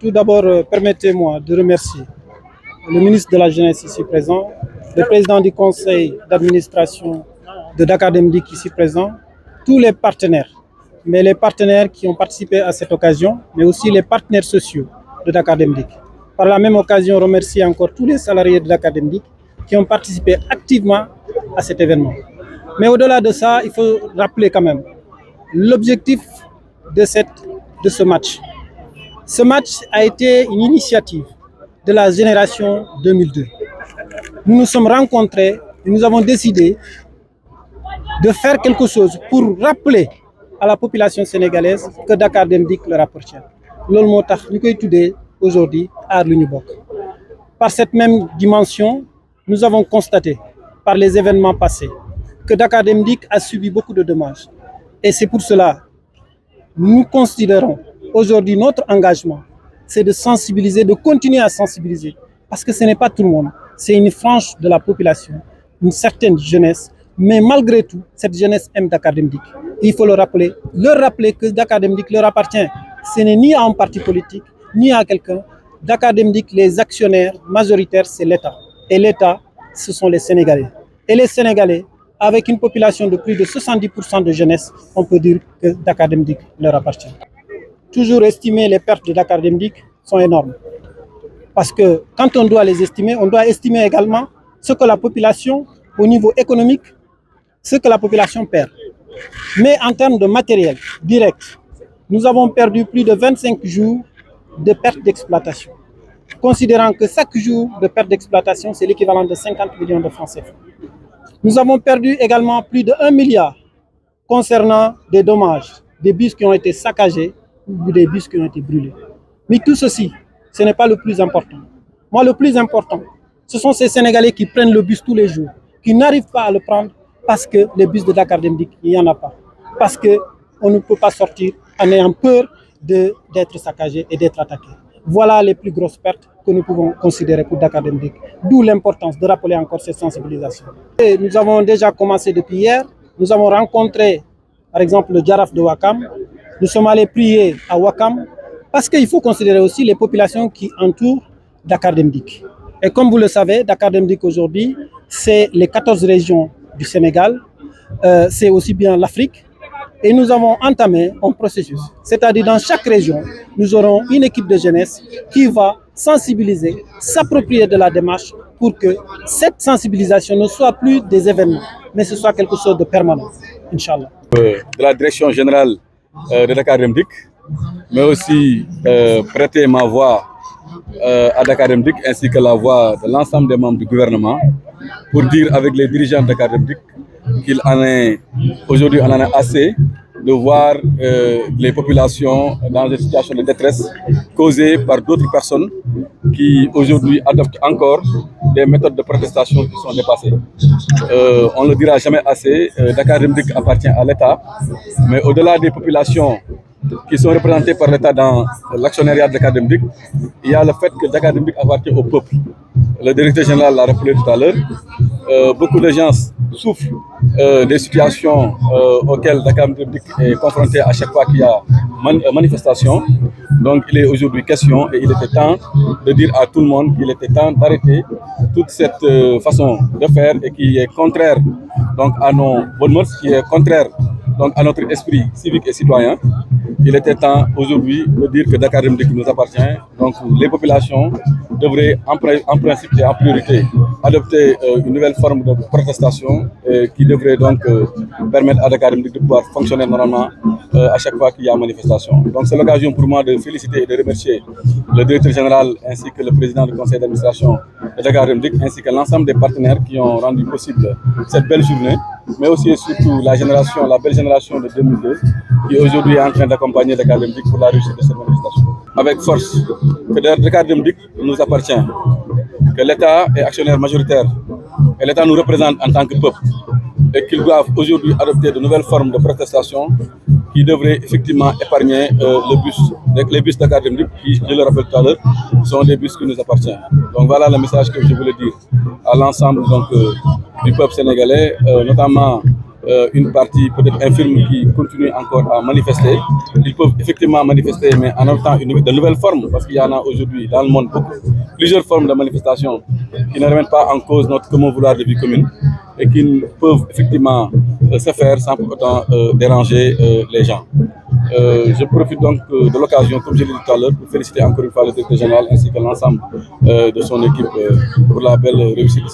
Tout d'abord, permettez-moi de remercier le ministre de la Jeunesse ici présent, le président du conseil d'administration de Dakar Dem Dikk ici présent, tous les partenaires, mais les partenaires qui ont participé à cette occasion, mais aussi les partenaires sociaux de Dakar Dem Dikk. Par la même occasion, remercier encore tous les salariés de Dakar Dem Dikk qui ont participé activement à cet événement. Mais au-delà de ça, il faut rappeler quand même l'objectif de ce match. Ce match a été une initiative de la génération 2002. Nous nous sommes rencontrés et nous avons décidé de faire quelque chose pour rappeler à la population sénégalaise que Dakar Dem Dikk leur appartient. Loolu moo tax ñu koy tuddee aujourd'hui Aar Lu Ñu Bokk. Par cette même dimension, nous avons constaté par les événements passés que Dakar Dem Dikk a subi beaucoup de dommages. Et c'est pour cela nous considérons aujourd'hui notre engagement, c'est de sensibiliser, de continuer à sensibiliser. Parce que ce n'est pas tout le monde, c'est une frange de la population, une certaine jeunesse. Mais malgré tout, cette jeunesse aime Dakar Dem Dikk. Il faut leur rappeler que Dakar Dem Dikk leur appartient. Ce n'est ni à un parti politique, ni à quelqu'un. Dakar Dem Dikk, les actionnaires majoritaires, c'est l'État. Et l'État, ce sont les Sénégalais. Et les Sénégalais, avec une population de plus de 70% de jeunesse, on peut dire que Dakar Dem Dikk leur appartient. Toujours estimer les pertes de Dakar Dem Dikk sont énormes. Parce que quand on doit les estimer, on doit estimer également ce que la population, au niveau économique, ce que la population perd. Mais en termes de matériel direct, nous avons perdu plus de 25 jours de perte d'exploitation. Considérant que chaque jour de perte d'exploitation, c'est l'équivalent de 50 millions de francs CFA. Nous avons perdu également plus de 1 milliard concernant des dommages, des bus qui ont été saccagés ou des bus qui ont été brûlés. Mais tout ceci, ce n'est pas le plus important. Moi, le plus important, ce sont ces Sénégalais qui prennent le bus tous les jours, qui n'arrivent pas à le prendre parce que les bus de Dakar Dem Dikk, il n'y en a pas. Parce qu'on ne peut pas sortir en ayant peur d'être saccagé et d'être attaqué. Voilà les plus grosses pertes que nous pouvons considérer pour Dakar Dem Dikk. D'où l'importance de rappeler encore cette sensibilisation. Et nous avons déjà commencé depuis hier. Nous avons rencontré, par exemple, le Jaraaf de Ouakam. Nous sommes allés prier à Ouakam parce qu'il faut considérer aussi les populations qui entourent Dakar Dem Dikk. Et comme vous le savez, Dakar Dem Dikk aujourd'hui, c'est les 14 régions du Sénégal, c'est aussi bien l'Afrique. Et nous avons entamé un processus. C'est-à-dire dans chaque région, nous aurons une équipe de jeunesse qui va sensibiliser, s'approprier de la démarche pour que cette sensibilisation ne soit plus des événements, mais ce soit quelque chose de permanent, Inch'Allah. De la direction générale de Dakar Dem Dikk, mais aussi prêter ma voix à Dakar Dem Dikk ainsi que la voix de l'ensemble des membres du gouvernement pour dire avec les dirigeants de Dakar Dem Dikk qu'il en est aujourd'hui on en a assez de voir les populations dans une situation de détresse causée par d'autres personnes qui aujourd'hui adoptent encore des méthodes de protestation qui sont dépassées. On ne le dira jamais assez, Dakar Dem Dikk appartient à l'État, mais au-delà des populations qui sont représentées par l'État dans l'actionnariat de Dakar Dem Dikk, il y a le fait que Dakar Dem Dikk appartient au peuple. Le directeur général l'a rappelé tout à l'heure. Beaucoup de gens souffrent des situations auxquelles Dakar Dem Dikk est confronté à chaque fois qu'il y a manifestation. Donc il est aujourd'hui question et il était temps de dire à tout le monde qu'il était temps d'arrêter toute cette façon de faire et qui est contraire donc à nos bonnes mœurs, qui est contraire donc à notre esprit civique et citoyen. Il était temps aujourd'hui de dire que Dakar Dem Dikk nous appartient. Donc les populations devraient en principe et en priorité adopter une nouvelle forme de protestation qui devrait donc permettre à Dakar Dem Dikk de pouvoir fonctionner normalement à chaque fois qu'il y a manifestation. Donc c'est l'occasion pour moi de féliciter et de remercier le directeur général ainsi que le président du conseil d'administration de Dakar Dem Dikk ainsi que l'ensemble des partenaires qui ont rendu possible cette belle journée, mais aussi et surtout la belle génération de 2002 qui aujourd'hui est en train d'accompagner Dakar Dem Dikk pour la réussite de cette manifestation. Avec force, que Dakar Dem Dikk nous appartient, que l'État est actionnaire majoritaire et l'État nous représente en tant que peuple et qu'ils doivent aujourd'hui adopter de nouvelles formes de protestation qui devraient effectivement épargner le bus. Les bus Dakar Dem Dikk, qui, je le rappelle tout à l'heure, sont des bus qui nous appartiennent. Donc voilà le message que je voulais dire à l'ensemble du peuple sénégalais, notamment une partie peut-être infirme qui continue encore à manifester. Ils peuvent effectivement manifester, mais en même temps de nouvelles formes, parce qu'il y en a aujourd'hui dans le monde plusieurs formes de manifestation qui ne remettent pas en cause notre commun vouloir de vie commune et qui peuvent effectivement se faire sans pour autant déranger les gens. Je profite donc de l'occasion, comme je l'ai dit tout à l'heure, pour féliciter encore une fois le directeur général ainsi que l'ensemble de son équipe pour la belle réussite de